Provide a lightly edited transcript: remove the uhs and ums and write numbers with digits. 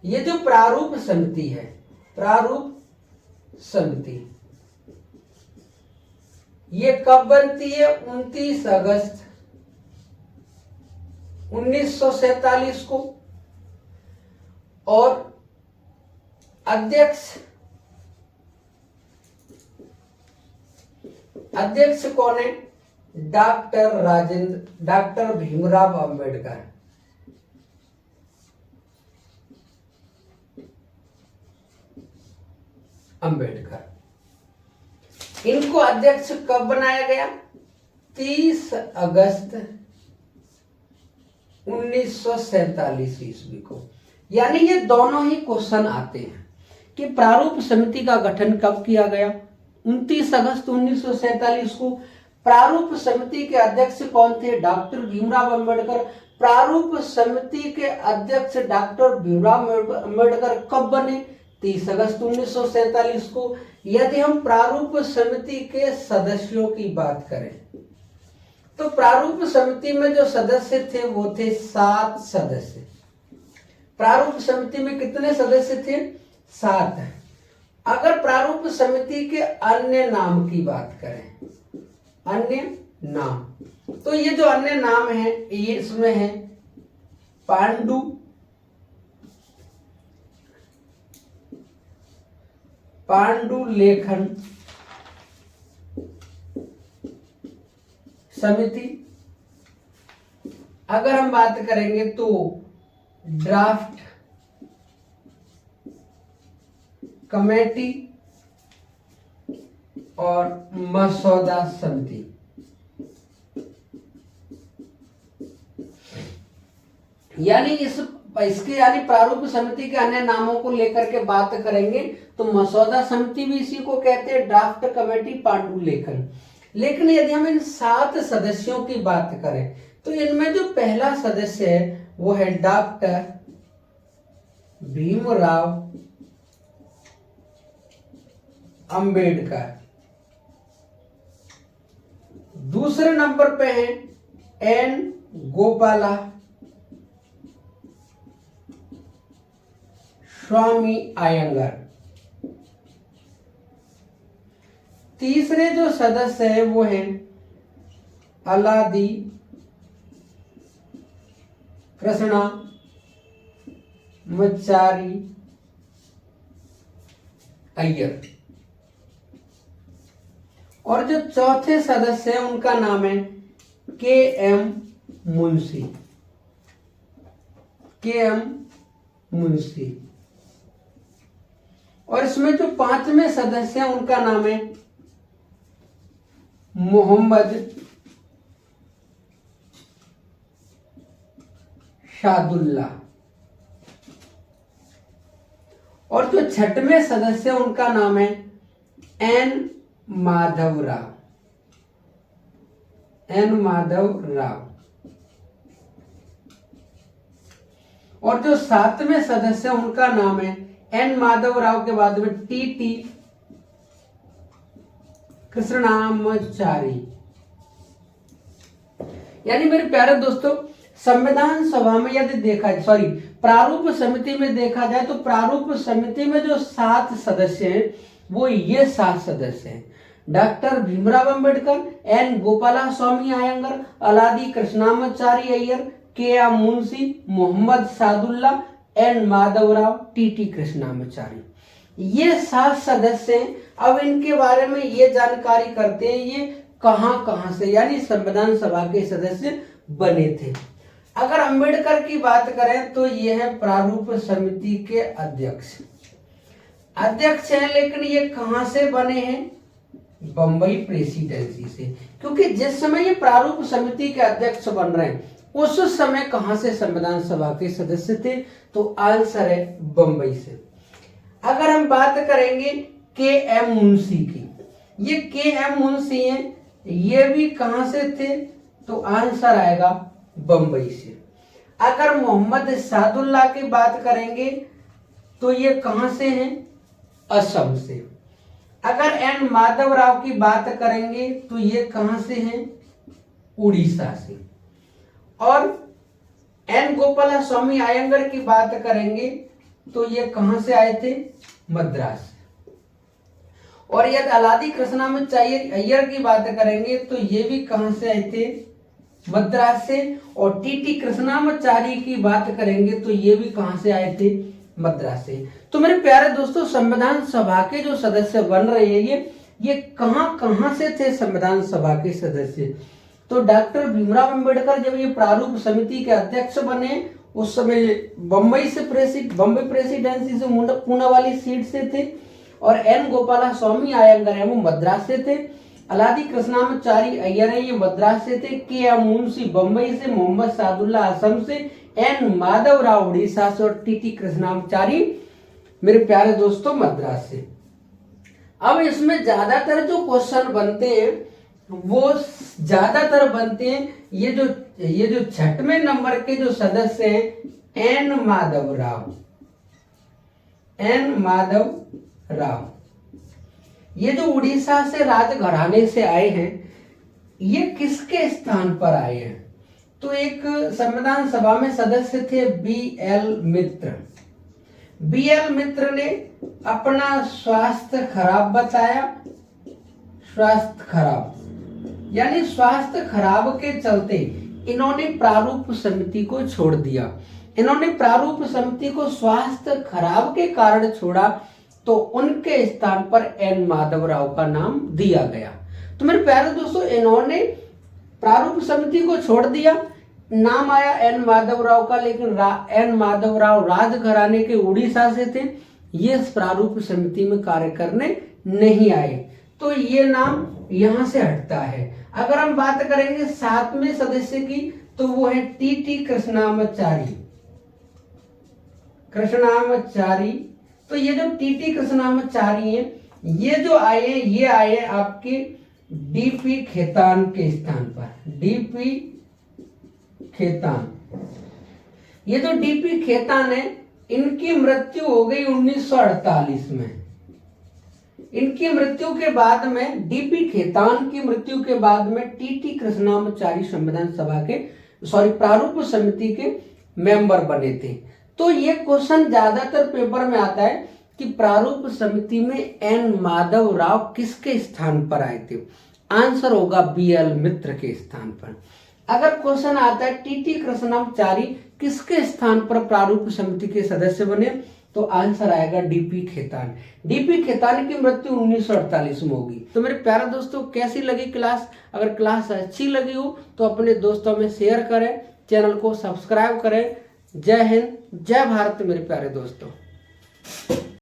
ये जो प्रारूप समिति है, प्रारूप समिति, ये कब बनती है? 29 अगस्त 1947 को। और अध्यक्ष कौन है? डॉक्टर भीमराव अंबेडकर। इनको अध्यक्ष कब बनाया गया? 30 अगस्त 1947 ईस्वी को। यानी ये दोनों ही क्वेश्चन आते हैं कि प्रारूप समिति का गठन कब किया गया? 29 अगस्त 1947 को। प्रारूप समिति के अध्यक्ष कौन थे? डॉक्टर भीमराव अंबेडकर। प्रारूप समिति के अध्यक्ष डॉक्टर भीमराव अंबेडकर कब बने? 30 अगस्त 1947 को। यदि हम प्रारूप समिति के सदस्यों की बात करें तो प्रारूप समिति में जो सदस्य थे वो थे 7 सदस्य। प्रारूप समिति में कितने सदस्य थे? 7। अगर प्रारूप समिति के अन्य नाम की बात करें, अन्य नाम, तो ये जो अन्य नाम है ये इसमें है पांडुलेखन समिति। अगर हम बात करेंगे तो ड्राफ्ट कमेटी और मसौदा समिति। यानी इसके यानी प्रारूप समिति के अन्य नामों को लेकर के बात करेंगे तो मसौदा समिति भी इसी को कहते हैं, ड्राफ्ट कमेटी, पांडुलेखन। लेकिन यदि हम इन 7 सदस्यों की बात करें तो इनमें जो पहला सदस्य है वो है डॉक्टर भीमराव अंबेडकर। दूसरे नंबर पे है एन गोपाला स्वामी अयंगर। तीसरे जो सदस्य है वो हैं अलादी कृष्णामाचारी अय्यर। और जो चौथे सदस्य है उनका नाम है के एम मुंशी। और इसमें जो 5वें सदस्य हैं उनका नाम है मोहम्मद शादुल्ला। और जो 6वें सदस्य हैं उनका नाम है एन माधव राव। और जो 7वें सदस्य हैं उनका नाम है एन माधव राव के बाद में टी कृष्णामाचारी। यानी मेरे प्यारे दोस्तों, संविधान सभा में यदि प्रारूप समिति में देखा जाए तो प्रारूप समिति में जो 7 सदस्य हैं वो ये 7 सदस्य हैं: doctor Bhimrao Ambedkar, N Gopala Swami Ayyangar, Alladi Krishnamachari Ayyar, K M Munshi, Mohammad Saadulla, N Madhavrao, T Krishnamachari. ये 7 सदस्य हैं। अब इनके बारे में ये जानकारी करते हैं ये कहां से यानी संविधान सभा के सदस्य बने थे। अगर अंबेडकर की बात करें तो ये है प्रारूप समिति के अध्यक्ष हैं। लेकिन ये कहां से बने हैं? बंबई प्रेसिडेंसी से। क्योंकि जिस समय ये प्रारूप समिति के अध्यक्ष बन रहे हैं उस समय कहां से संविधान सभा के सदस्य थे? तो आंसर है बंबई से। अगर हम बात करेंगे के एम मुंशी की, ये के एम मुंशी हैं, ये भी कहां से थे? तो आंसर आएगा बंबई से। अगर मोहम्मद सादुल्ला की बात करेंगे तो ये कहां से हैं? असम से। अगर एन माधव राव की बात करेंगे तो ये कहां से हैं? उड़ीसा से। और एन गोपाला स्वामी अयंगर की बात करेंगे तो ये कहां से आए थे? मद्रास। और यदि अलादी कृष्णामाचार्य अय्यर की बात करेंगे तो ये भी कहां से आए थे? मद्रास से। और टीटी कृष्णामाचारी की बात करेंगे तो ये भी कहां से आए थे? मद्रास से। तो मेरे प्यारे दोस्तों, संविधान सभा के जो सदस्य बन रहे हैं ये कहां से थे संविधान सभा के सदस्य? तो डॉक्टर भीमराव अंबेडकर जब ये प्रारूप समिति के अध्यक्ष बने उस समय बम्बई प्रेसिडेंसी से पूना वाली सीट से थे। और एन गोपाला स्वामी आयंगर है वो मद्रास से थे। अलादी कृष्णामाचारी अय्यर है ये मद्रास से थे। के एम मुंशी बम्बई से, मोहम्मद सादुल्ला असम से, एन माधव राव उड़ीसा से और टीटी कृष्णामाचारी मेरे प्यारे दोस्तों मद्रास से। अब इसमें ज्यादातर जो क्वेश्चन बनते हैं वो ज्यादातर बनते हैं ये जो 6वें नंबर के जो सदस्य हैं एन माधव राव, ये जो उड़ीसा से राजघराने से आए हैं ये किसके स्थान पर आए हैं? तो एक संविधान सभा में सदस्य थे बी.एल. मित्र। बी.एल. मित्र ने अपना स्वास्थ्य खराब बताया, स्वास्थ्य खराब, यानी स्वास्थ्य खराब के चलते इन्होंने प्रारूप समिति को छोड़ दिया। इन्होंने प्रारूप समिति को स्वास्थ्य खराब के कारण छोड़ा तो उनके स्थान पर एन माधव राव का नाम दिया गया। तो मेरे प्यारे दोस्तों, इन्होंने प्रारूप समिति को छोड़ दिया, नाम आया एन माधव राव का, लेकिन एन माधव राव राजघराने के उड़ीसा से थे, ये इस प्रारूप समिति में कार्य करने नहीं आए, तो ये नाम यहां से हटता है। अगर हम बात करेंगे 7वें सदस्य की तो वो है टीटी कृष्णामाचारी। तो ये जो टीटी कृष्णामाचारी हैं ये जो आए ये आए आपके डीपी खेतान के स्थान पर। डीपी खेतान, ये जो डीपी खेतान है इनकी मृत्यु हो गई 1948 में। इनकी मृत्यु के बाद में डीपी खेतान की मृत्यु के बाद में टीटी कृष्णामाचारी संविधान सभा के प्रारूप समिति के मेंबर बने थे। तो ये क्वेश्चन ज्यादातर पेपर में आता है कि प्रारूप समिति में एन माधव राव किसके स्थान पर आए थे? आंसर होगा बी.एल. मित्र के स्थान पर। अगर क्वेश्चन आता है टीटी कृष्णामाचारी किसके स्थान पर प्रारूप समिति के सदस्य बने तो आंसर आएगा डीपी खेतान। डीपी खेतान की मृत्यु 1948 में होगी। तो मेरे प्यारे दोस्तों, कैसी लगी क्लास? अगर क्लास अच्छी लगी हो तो अपने दोस्तों में शेयर करें, चैनल को सब्सक्राइब करें। जय हिंद, जय भारत मेरे प्यारे दोस्तों।